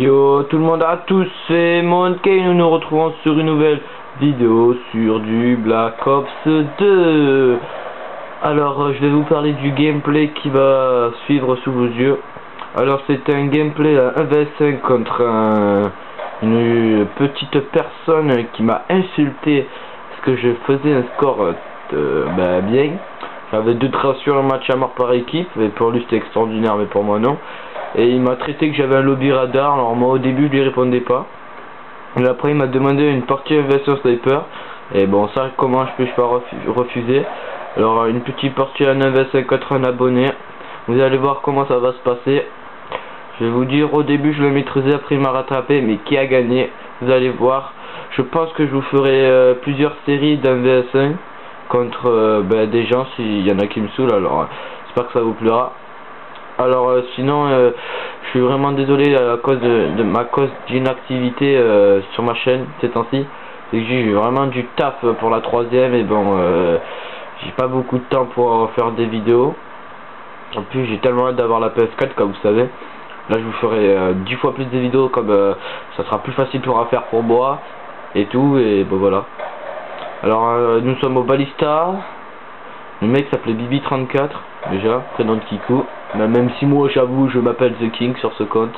Yo tout le monde à tous, c'est Monkey, nous nous retrouvons sur une nouvelle vidéo sur du Black Ops 2. Alors je vais vous parler du gameplay qui va suivre sous vos yeux. Alors c'est un gameplay à 1v5 contre une petite personne qui m'a insulté parce que je faisais un score bien. J'avais 2 traces sur un match à mort par équipe, et pour lui c'était extraordinaire mais pour moi non. Et il m'a traité que j'avais un lobby radar. Alors moi au début je lui répondais pas. Et après il m'a demandé une partie version sniper. Et bon ça comment je peux pas refuser. Alors une pettoute partie à 9v5 contre un abonné. Vous allez voir comment ça va se passer. Je vais vous dire au début je le maîtrisais, après il m'a rattrapé. Mais qui a gagné? Vous allez voir. Je pense que je vous ferai plusieurs séries d'un vs1 contre des gens s'il y en a qui me saoulent. Alors j'espère que ça vous plaira. Alors sinon je suis vraiment désolé à cause de ma cause d'inactivité sur ma chaîne ces temps-ci. C'est que j'ai vraiment du taf pour la 3ème et bon j'ai pas beaucoup de temps pour faire des vidéos. En plus j'ai tellement hâte d'avoir la PS4 comme vous savez. Là je vous ferai 10 fois plus de vidéos comme ça sera plus facile à faire pour moi et tout et bon voilà. Alors nous sommes au Ballista. Le mec s'appelait Bibi34 déjà, prénom de Kikou. Même si moi j'avoue je m'appelle The King sur ce compte.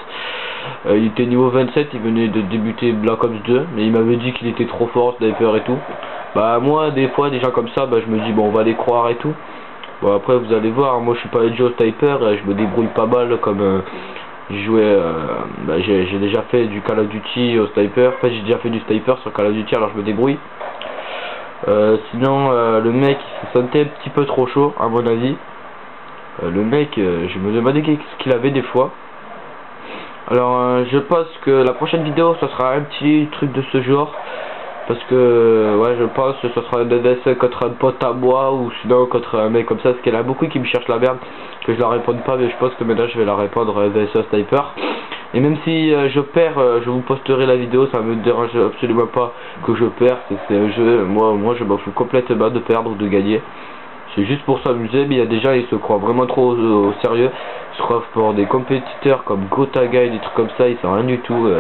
Il était niveau 27, il venait de débuter Black Ops 2, mais il m'avait dit qu'il était trop fort, sniper et tout. Bah moi des fois des gens comme ça, je me dis bon on va les croire et tout. Bon après vous allez voir, moi je suis pas un Joe sniper, je me débrouille pas mal comme j'ai joué, j'ai déjà fait du Call of Duty au sniper, enfin j'ai déjà fait du sniper sur Call of Duty alors je me débrouille. Sinon le mec il se sentait un petit peu trop chaud à mon avis. Le mec je me demandais qu'est-ce qu'il avait des fois. Alors je pense que la prochaine vidéo ça sera un petit truc de ce genre. Parce que ouais je pense que ça sera un DDS contre un pote à moi ou sinon contre un mec comme ça. Parce qu'il y en a beaucoup qui me cherchent la merde que je la réponde pas, mais je pense que maintenant je vais la répondre VSA Sniper. Et même si je perds, je vous posterai la vidéo, ça me dérange absolument pas que je perds, c'est un jeu, moi je m'en fous complètement de perdre ou de gagner. C'est juste pour s'amuser, mais il y a des gens ils se croient vraiment trop au sérieux. Ils se croient pour des compétiteurs comme Gotaga et des trucs comme ça, ils sont rien du tout.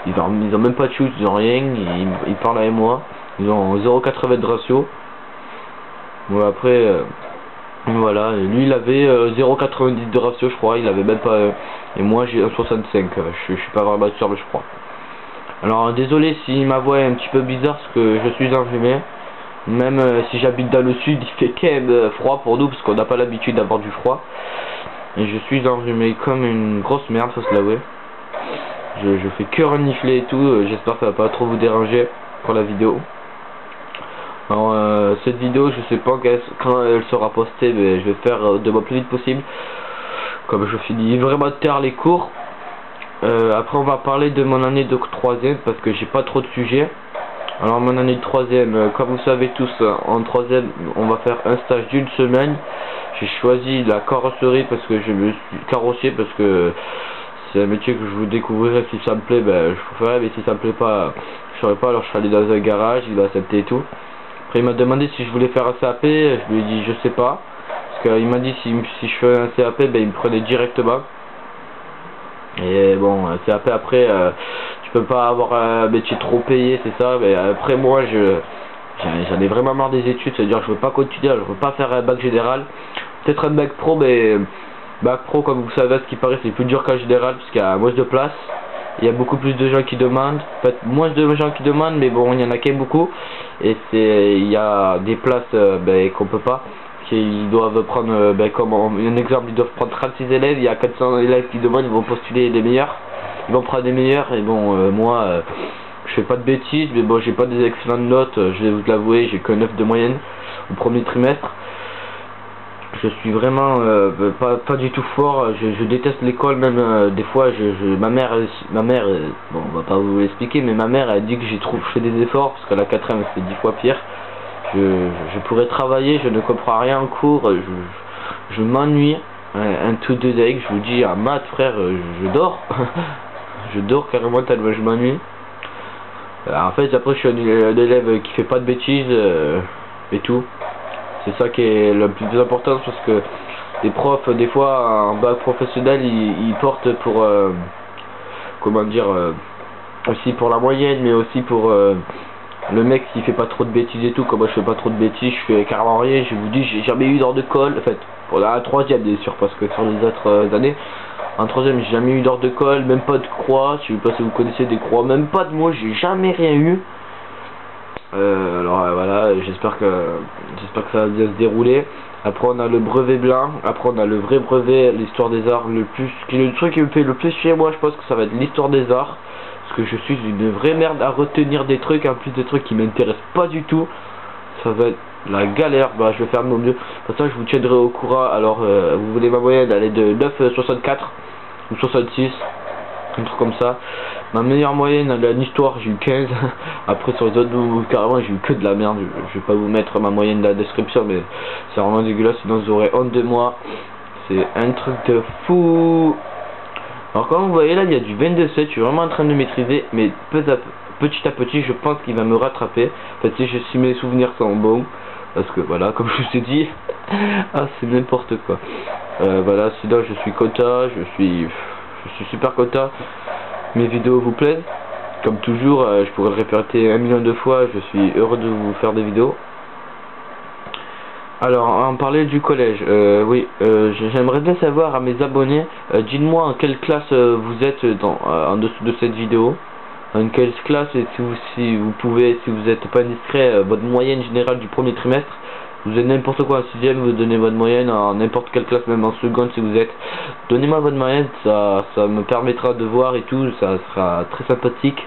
Ils ont même pas de shoot, ils ont rien, ils parlent avec moi. Ils ont 0,80 de ratio. Bon après voilà, lui il avait 0,90 de ratio je crois, il avait même pas et moi j'ai 1,65, je suis pas vraiment sûr mais je crois. Alors désolé si ma voix est un petit peu bizarre parce que je suis enrhumé. Même si j'habite dans le sud, il fait quand même froid pour nous parce qu'on n'a pas l'habitude d'avoir du froid. Et je suis enrhumé comme une grosse merde, faut se l'avouer. Je fais que renifler et tout, j'espère que ça va pas trop vous déranger pour la vidéo. Alors cette vidéo je sais pas quand elle sera postée, mais je vais faire de mon plus vite possible. Comme je finis vraiment tard les cours. Après on va parler de mon année de 3ème parce que j'ai pas trop de sujets. Alors mon année de 3ème, comme vous savez tous, en 3ème on va faire un stage d'une semaine. J'ai choisi la carrosserie parce que je me suis carrossier parce que c'est un métier que je vous découvrirai. Si ça me plaît je le ferai, mais si ça me plaît pas je ferai pas. Alors je serai allé dans un garage, il va accepter et tout. Après il m'a demandé si je voulais faire un CAP, je lui ai dit je sais pas. Parce qu'il m'a dit si je fais un CAP il me prenait directement. Et bon CAP après tu peux pas avoir un métier trop payé, c'est ça. Mais après moi j'en ai vraiment marre des études, c'est à dire que je veux pas continuer, je veux pas faire un bac général. Peut-être un bac pro, mais bac pro comme vous savez ce qui paraît c'est plus dur qu'un général parce qu'il y a moins de place. Il y a beaucoup plus de gens qui demandent, peut-être moins de gens qui demandent, mais bon il y en a quand même beaucoup. Et il y a des places qu'on peut pas. Ils doivent prendre, comme un exemple, ils doivent prendre 36 élèves, il y a 400 élèves qui demandent, ils vont postuler les meilleurs, ils vont prendre les meilleurs, et bon, moi, je fais pas de bêtises, mais bon, j'ai pas des excellentes notes, je vais vous l'avouer, j'ai que 9 de moyenne au premier trimestre. Je suis vraiment pas du tout fort, je déteste l'école, même des fois, ma mère, bon, on va pas vous l'expliquer, mais ma mère, elle dit que j'ai trop fait des efforts, parce qu'à la 4ème, c'est 10 fois pire. Je pourrais travailler, je ne comprends rien en cours, je m'ennuie, un tout de deck, je vous dis en maths frère, je dors, je dors carrément tellement je m'ennuie. En fait après je suis un élève qui fait pas de bêtises et tout, c'est ça qui est le plus important parce que les profs des fois en bac professionnel ils portent comment dire, aussi pour la moyenne, mais aussi pour le mec qui fait pas trop de bêtises et tout. Comme moi je fais pas trop de bêtises, je fais carrément rien. Je vous dis, j'ai jamais eu d'heure de colle, en fait pour la troisième bien sûr, parce que sur les autres années en troisième j'ai jamais eu d'heure de colle, même pas de croix. Je sais pas si vous connaissez des croix, même pas de mots, j'ai jamais rien eu. Alors voilà, j'espère que ça va bien se dérouler. Après on a le brevet blanc, après on a le vrai brevet, l'histoire des arts. Le truc qui me fait le plus chier, moi je pense que ça va être l'histoire des arts, parce que je suis une vraie merde à retenir des trucs, en plus des trucs qui m'intéressent pas du tout. Ça va être la galère. Bah je vais faire de mon mieux, pour ça je vous tiendrai au courant. Alors vous voulez ma moyenne, elle est de 9,64 ou 66, un truc comme ça. Ma meilleure moyenne en histoire, j'ai eu 15. Après sur les autres, carrément j'ai eu que de la merde. Je vais pas vous mettre ma moyenne dans la description, mais c'est vraiment dégueulasse, sinon vous aurez honte de moi. C'est un truc de fou. Alors comme vous voyez là, il y a du 22,7. Je suis vraiment en train de maîtriser, mais petit à petit je pense qu'il va me rattraper. En fait si mes souvenirs sont bons, parce que voilà, comme je vous ai dit, ah c'est n'importe quoi. Voilà, sinon je suis content, je suis super content. Mes vidéos vous plaisent, comme toujours. Je pourrais le répéter 1 million de fois, je suis heureux de vous faire des vidéos. Alors, en parler du collège, oui, j'aimerais bien savoir à mes abonnés, dites-moi en quelle classe vous êtes en dessous de cette vidéo, en quelle classe, et si vous pouvez, si vous n'êtes pas indiscret, votre moyenne générale du premier trimestre. Vous êtes n'importe quoi en 6ème, vous donnez votre moyenne en n'importe quelle classe, même en seconde si vous êtes. Donnez-moi votre moyenne, ça me permettra de voir et tout, ça sera très sympathique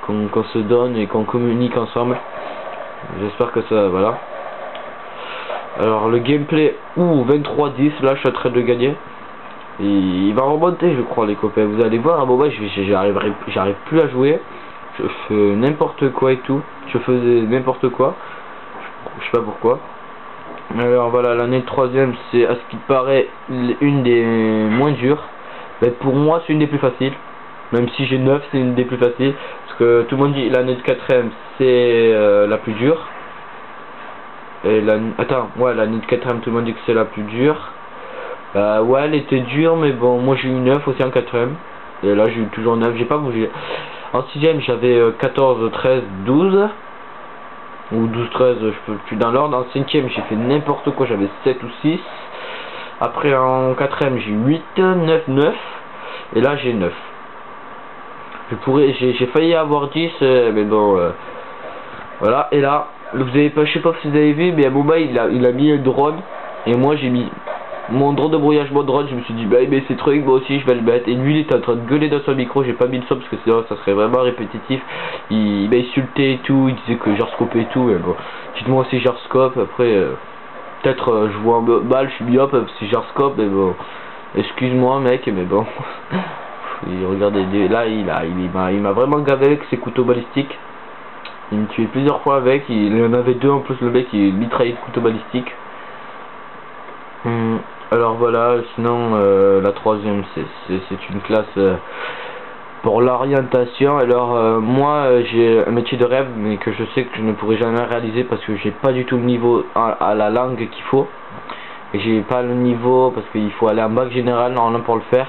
qu'on se donne et qu'on communique ensemble. J'espère que ça, voilà. Alors le gameplay, 23-10, là je suis en train de gagner. Et il va remonter je crois les copains, vous allez voir, à un moment j'arrive plus à jouer. Je fais n'importe quoi et tout, je faisais n'importe quoi. Je sais pas pourquoi. Alors voilà, l'année de 3ème, c'est à ce qui paraît une des moins dures. Mais pour moi c'est une des plus faciles. Même si j'ai 9, c'est une des plus faciles. Parce que tout le monde dit l'année de 4ème c'est la plus dure. Et l'année de 4ème, tout le monde dit que c'est la plus dure. Ouais, elle était dure, mais bon, moi j'ai eu 9 aussi en 4ème. Et là j'ai eu toujours 9, j'ai pas bougé. En 6ème j'avais 14, 13, 12. Ou 12, 13, je peux plus dans l'ordre. En 5ème j'ai fait n'importe quoi, j'avais 7 ou 6. Après en 4ème j'ai 8, 9, 9. Et là j'ai 9. J'ai failli avoir 10, mais bon, voilà. Et là, vous avez pas, je sais pas si vous avez vu, mais à moment il a mis un drone. Et moi j'ai mis mon drone de brouillage, mon drone. Je me suis dit, bah mais c'est truc, moi aussi je vais le mettre. Et lui il était en train de gueuler dans son micro. J'ai pas mis le son parce que sinon ça serait vraiment répétitif. Il m'a insulté et tout, il disait que j'arscope et tout. Mais bon, dites-moi si j'arscope. Après, peut-être je vois mal, je suis myope si j'arscope. Mais bon, excuse-moi mec, mais bon. Regardez, là il m'a vraiment gavé avec ses couteaux balistiques. Il me tuait plusieurs fois avec, il en avait 2 en plus, le mec il mitraillait de couteaux balistiques. Alors voilà, sinon la 3ème c'est une classe pour l'orientation. Alors moi j'ai un métier de rêve, mais que je sais que je ne pourrai jamais réaliser parce que j'ai pas du tout le niveau à la langue qu'il faut. Et j'ai pas le niveau parce qu'il faut aller en bac général normalement pour le faire.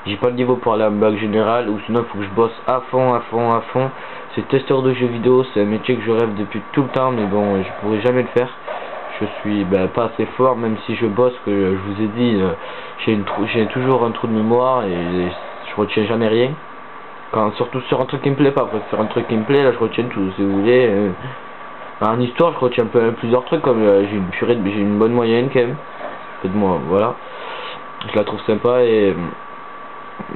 J'ai pas le niveau pour aller en bac général, ou sinon il faut que je bosse à fond. C'est testeur de jeux vidéo, c'est un métier que je rêve depuis tout le temps, mais bon je pourrais jamais le faire. Je suis pas assez fort, même si je bosse, que je vous ai dit, j'ai toujours un trou de mémoire et je retiens jamais rien. Surtout sur un truc qui me plaît pas, après sur un truc qui me plaît, là je retiens tout, si vous voulez. En histoire je retiens plusieurs trucs, comme j'ai une bonne moyenne quand même. Moi, voilà. Je la trouve sympa et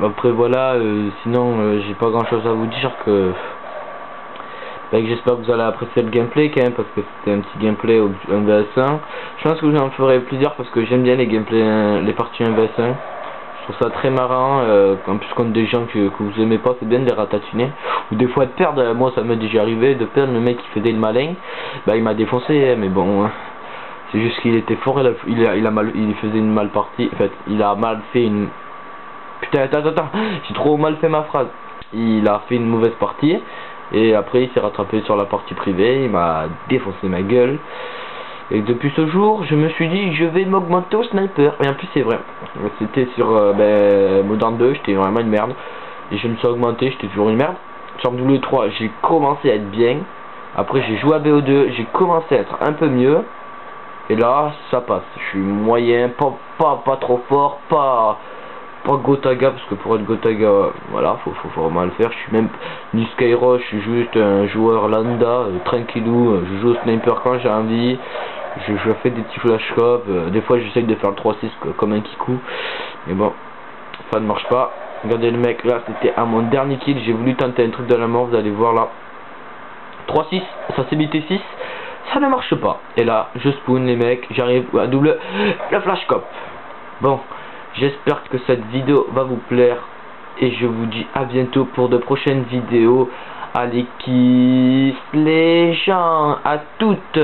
après voilà, sinon j'ai pas grand chose à vous dire que j'espère que vous allez apprécier le gameplay quand même, parce que c'était un petit gameplay au 1vs1. Je pense que j'en ferai plusieurs parce que j'aime bien les gameplays, les parties 1vs1. Je trouve ça très marrant, en plus contre des gens que vous aimez pas, c'est bien de les ratatiner. Ou des fois de perdre, moi ça m'est déjà arrivé de perdre, le mec qui faisait le malin, il m'a défoncé, mais bon, c'est juste qu'il était fort, il faisait une mal partie, en fait, il a mal fait une... Putain, attends, j'ai trop mal fait ma phrase. Il a fait une mauvaise partie. Et après il s'est rattrapé sur la partie privée, il m'a défoncé ma gueule. Et depuis ce jour, je me suis dit, je vais m'augmenter au sniper. Et en plus c'est vrai, c'était sur Modern 2, j'étais vraiment une merde. et je me suis augmenté, j'étais toujours une merde. Sur W3 j'ai commencé à être bien, après j'ai joué à BO2, j'ai commencé à être un peu mieux, et là ça passe, je suis moyen, pas trop fort, pas Gotaga, parce que pour être Gotaga, voilà, faut vraiment le faire. Je suis même ni Skyro, je suis juste un joueur lambda, tranquillou, je joue au sniper quand j'ai envie, je fais des petits flash scopes, des fois j'essaye de faire le 3-6 comme un kikou, mais bon, ça ne marche pas. Regardez le mec, là c'était à mon dernier kill, j'ai voulu tenter un truc de la mort, vous allez voir là. 3-6, ça c'est BT6, ça ne marche pas. Et là, je spawn les mecs, j'arrive à double le flash scope. Bon. J'espère que cette vidéo va vous plaire et je vous dis à bientôt pour de prochaines vidéos. Allez, kiss les gens, à toutes.